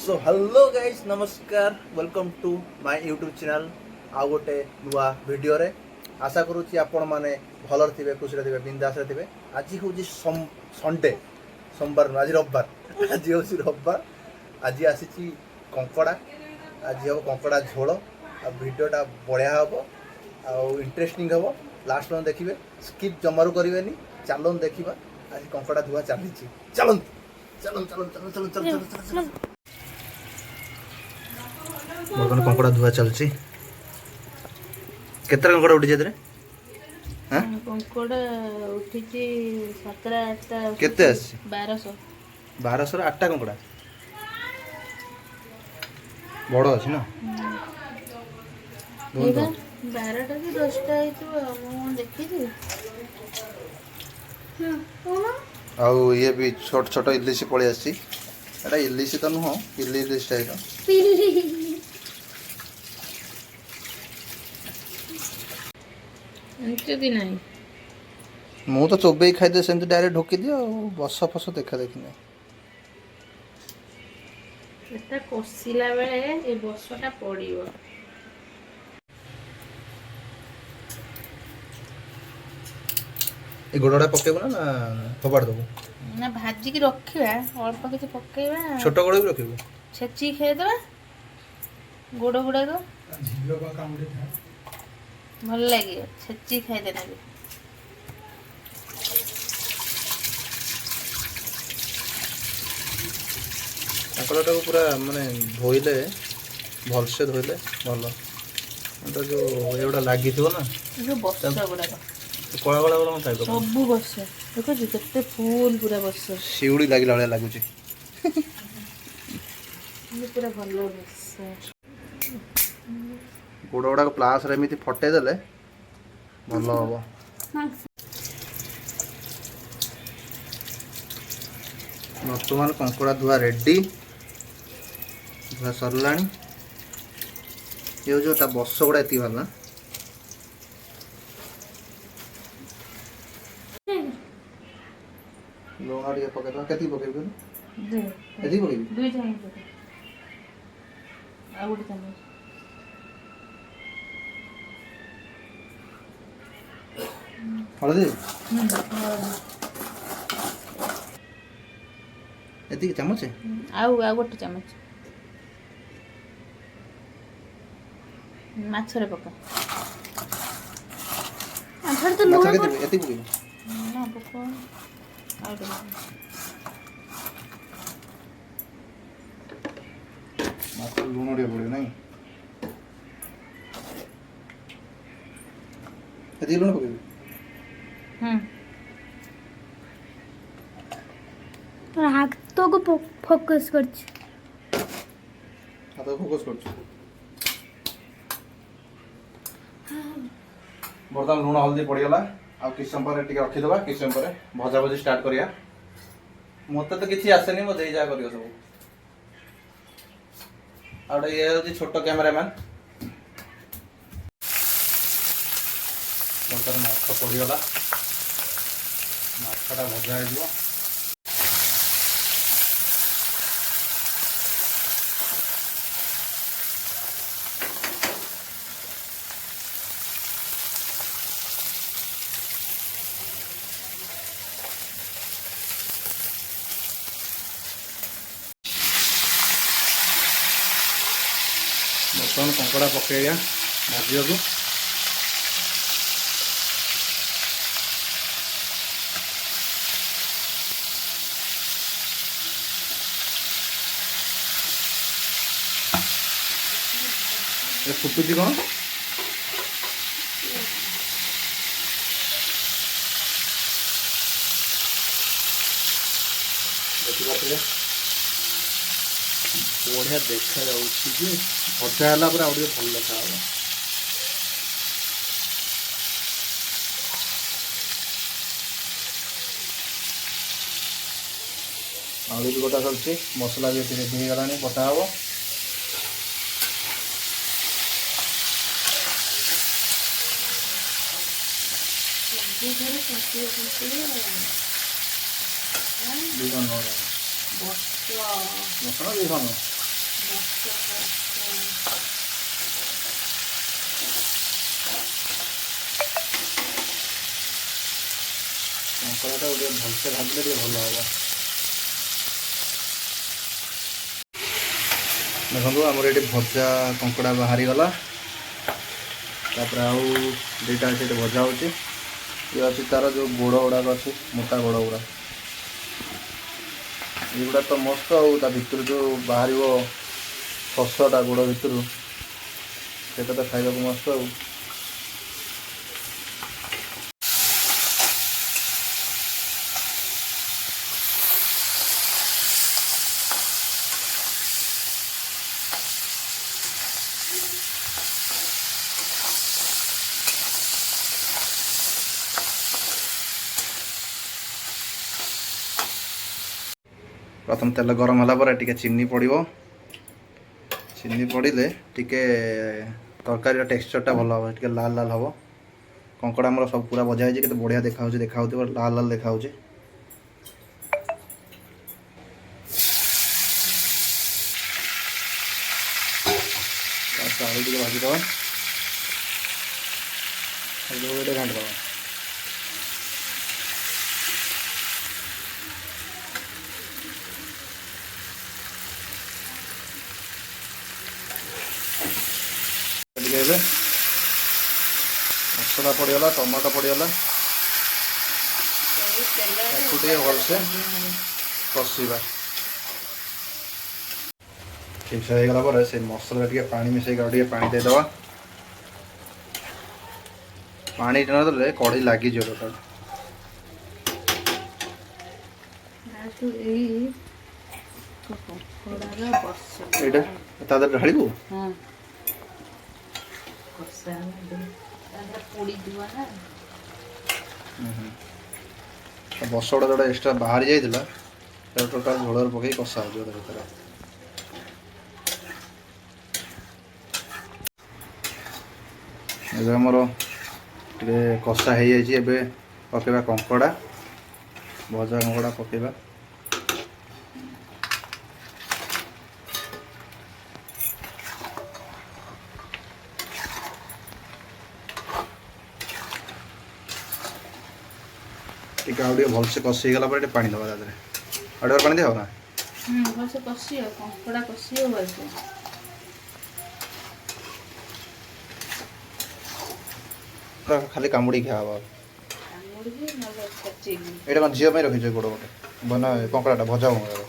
सो hello guys नमस्कार welcome to my YouTube channel आउ गोटे नुआ वीडियो रे आशा करूँ आपण मैंने भलर थे खुशी थे बिंदास थे आज हूँ संडे सोमवार आज रविवार आज हूँ रविवार आज आसी कंकड़ा आज हम कंकड़ा झोल आ वीडियोटा बढ़िया हम आउ इंटरेस्टिंग हम लास्ट में देखिए स्किप जमारू करेंगे चलन देखा आज कंकड़ा धुआ चली चलन चलन चलन चलन चलन चलन चलन चलन बर्तमान कंकड़ा धुआ चलती केतरा कंकड़ा उठी जाते हां कंकड़ा उठी 17 8 केते आसी 1200 1200 रे 8टा कंकड़ा बड़ अछि ना 12टा कि 10टा है तो मु देखि थी आउ ये भी छोट छोट इलिशी पड़े आसी एटा इलिशी तो नुह इलिशी टाइप एंचदी नहीं मु तो चोबे खाइदे सेमती डायरेक्ट ढोकी दियो बस फस देखा देखी नहीं एटा कोसिला बेले ए बसटा पड़िबो ए गोड़ाटा पकेबो ना फबाड़ दबो ना भाजी की रखिबा अल्प किछि पकेबा छोट गोड़ भी रखिबो छेची खेदबा गोड़ गुड़ा दो झिलो का कामुडी था भल लागे छेची खाइ देना भी कंकड़ाटा को पूरा माने धोइले भल से धोइले भल तो जो एवडा लागि थियो ना जो बस्सा गुड़ा कळा कळा वाला खाइबो सब बस्सा देखो जी केते फूल पूरा बस्सा शिउड़ी लागिला वाला लागुची ये पूरा भल बस्सा गोड़ गुड़ा प्लास रे एमिति फटे देले भल हबो वर्तमान कंकड़ा धुआ रेडी धुआ सरलाणी ये जो बस गुड़ा एति वाला लुण टे पकड़ के पकड़ एति पकड़ दुई चम्मच आ गोटे चम्मच हलदी एति चम्मच आ गोटे चम्मच माछरे पका आछड़ तो लूण एति पकड़ ना पका आ दे मात्र लुण टे पड़े नहीं एति लुण पकड़ हाथ तो को फोकस कर हाथ फोकस कर बर्तमान लुण हल्दी पड़गला आ किस समय पर टिके रखिदेबा किस समय पर भजा भजी स्टार्ट करिया मत तो किसी आसेनी मो देई जा करियो सब आ ये होची छोटो कैमरामैन बर्तमान माछ पड़गला माछटा भजा हो बर्तमान कंकड़ा पकड़ भाजा को फुटुची कौन देखिए बढ़िया देखा भजा है पूरा आगे भल देखा आलू भी गोटा चलती मसला भी रेडी हो गला बटा हम बस मसला କଙ୍କଡ଼ାଟା ଗୋଟେ ଭଲସେ ଭାଜିଲେ ଟିକେ ଭଲ ହେବ। ଦେଖନ୍ତୁ ଆମର ଏଠି ଭଜା କଙ୍କଡ଼ା ବାହାରିଗଲା। ତାପରେ ଆଉ ଦୁଇଟା ଅଛି ଏଠି ଭଜା ହେଉଛି। ଇଏ ଅଛି ତାର ଯେଉଁ ଗୋଡ଼ ଗୁଡ଼ାକ ଅଛି, ମୋଟା ଗୋଡ଼ ଗୁଡ଼ା, ଏଗୁଡ଼ା ତ ମସ୍ତ। ଆଉ ତା ଭିତରୁ ଯେଉଁ ବାହାରିବ ଶସଟା ଗୋଡ଼ ଭିତରୁ, ସେଇଟା ତ ଖାଇବାକୁ ମସ୍ତ। ଆଉ प्रथम तेल गरम होला पर टिके चीनी पड़ो। चीनी पड़े टिके तरकारी टेक्सचरटा भल हम, टे लाल लाल हम। कंकड़ा आमर सब पूरा भजा है, बढ़िया देखा लाल लाल देखा। आलू टे भाजीदे घाटद। मसला पड़गला, टमाटो पड़गला, भलसे कषा ठीक से होगला से मसला टे पानी मिसेक पानी देदवा। पानी नदेले कढ़ी लगी टोटाल। ढाड़ू बसड़ा जोड़ा एक्सट्रा बाहरी जाइला टोटाल झोल पकई कषा हो भर। एमर टे कषा हो जाए, पकेबा कंकड़ा, भजा कंकड़ा पकेबा। टिके आउ भलसे कषि गला पानी दबा देह आड़ पानी दे ना भलसे कषि कंकड़ा कषि भलसे खाली कामुड़ी खा ये कौन झील रखी गोड़ गोटे बना कंकड़ा भजा कंकड़ा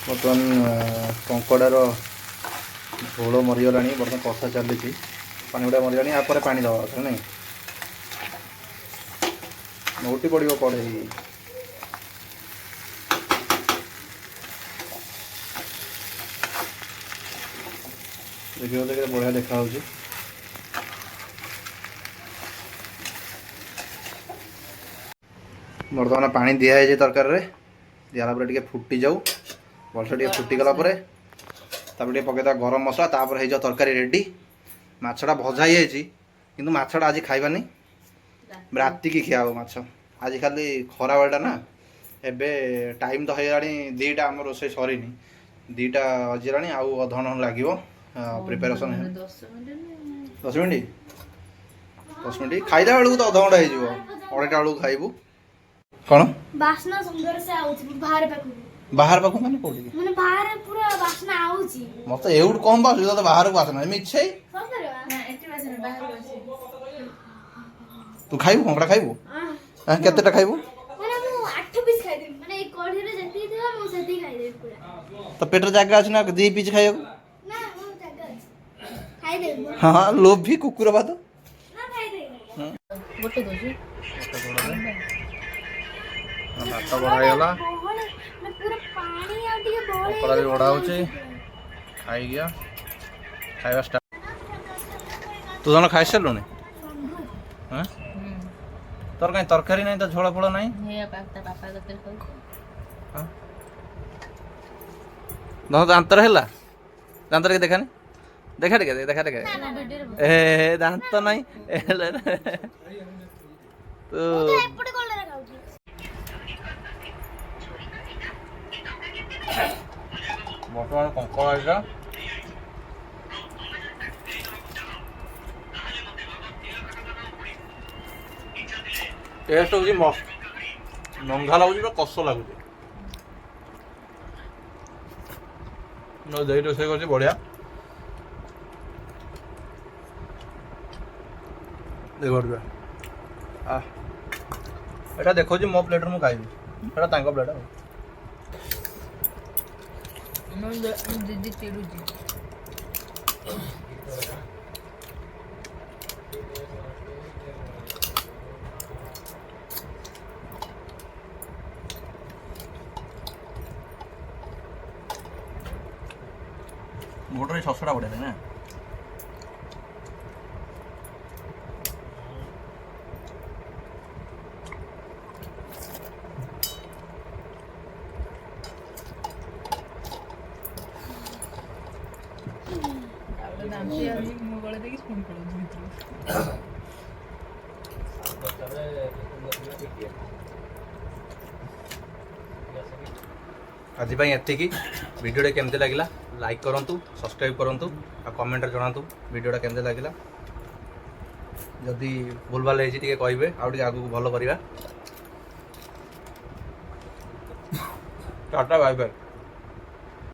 बर्तमान कंकड़ार झोल मरीगला। बर्तमान कषा चली पानी गुड़ा मरीगला। या पानी दवा नहीं नोटी पड़ो कड़े देखिए बढ़िया देखा। बर्तमान पानी दिखाई तरकारी दिहला टे फुटी जाऊ भलसे टे फुटीगला पकईदा गरम मसला तापर हो तरकारी रेडी। माछटा भजा ही किंतु माछटा आज खाइबानी राति की खिया माछ आज खाली खरा बेलटा ना एबे टाइम तो होगा 2टा आम रोसे सरीनी 2टा बजला आउ अधघंटा लगे प्रिपेरेसन 10 मिनट खाइला बेलू तो अधघंटा हो 2:30 बेलू खाइबू कौन बासना सुंदर से आउची बाहर पाखु बाहर पाखु माने कोठी माने बाहर पूरा बासना आउची मत एउड कम बासु तो बाहर को बासना मिछै सତରେ ना एटी बासना बाहर बसे तू खाइबू कंकड़ा खाइबू हां केतेटा खाइबू माने मु 8 पीस खाइ देब माने एक कढ़ी रे जति देबा मु सेति खाइ देब पूरा तो पेटर जागा अछि ना 2 पीस खाइबू ना मु जागा अछि खाइ देब हां लोभी कुकुर बात ना खाइ देब गोटे दोजी भात बहागला पूरा पानी आ ଟିକେ बळे कपड़ा भी बड़ा होचे खाई गया खाइबा स्टार्ट तू जन खाइ सलुनी हां तोर कहीं तरकारी नहीं तो झोल फोड़ नहीं हे पापा दते खाउ हां दांतर हैला दांतर के देखानी ଦେଖା ଟିକେ ଦେଖା ଟିକେ ଭିଡ଼ିଓରେ ଏ ଦାନ୍ତ ନାହିଁ ତ ଏପଟେ କଲରେ ଖାଉଛି। ବର୍ତ୍ତମାନ କଙ୍କଡ଼ା ଏଇଟା ଟେଷ୍ଟ ହେଉଛି ମସ୍ତ ନଙ୍ଗା ଲାଗୁଛି ପୁରା କଷ ଲାଗୁଛି ଦେଇ ରୋଷେଇ କରୁଛି ବଢ଼ିଆ ଦେଖ ଏଇଟା ଦେଖାଉଛି ମୋ ପ୍ଲେଟ୍ରେ ମୁଁ ଖାଇବି ଏଇଟା ତାଙ୍କ ପ୍ଲେଟ୍ ଆଉ ଦିଦି ଚିଡୁଛି। ଗୋଟରେ ଶସ୍ୟଟା ବଢ଼ିଆ ନା ମୁଁ ଗଳେ ଦେଇକି ପୁଣି ପଳଉଛି ଭିତରୁ। ଆଜି ପାଇଁ ଏତିକି ଭିଡ଼ିଓଟା କେମିତି ଲାଗିଲା ଲାଇକ୍ କରନ୍ତୁ ସବସ୍କ୍ରାଇବ୍ କରନ୍ତୁ ଆଉ କମେଣ୍ଟରେ ଜଣାନ୍ତୁ ଭିଡ଼ିଓଟା କେମିତି ଲାଗିଲା ଯଦି ଭୁଲଭାଲ ହେଇଛି ଟିକେ କହିବେ ଆଉ ଟିକେ ଆଗକୁ ଭଲ କରିବା ଟାଟା ବାଏ ବାଏ।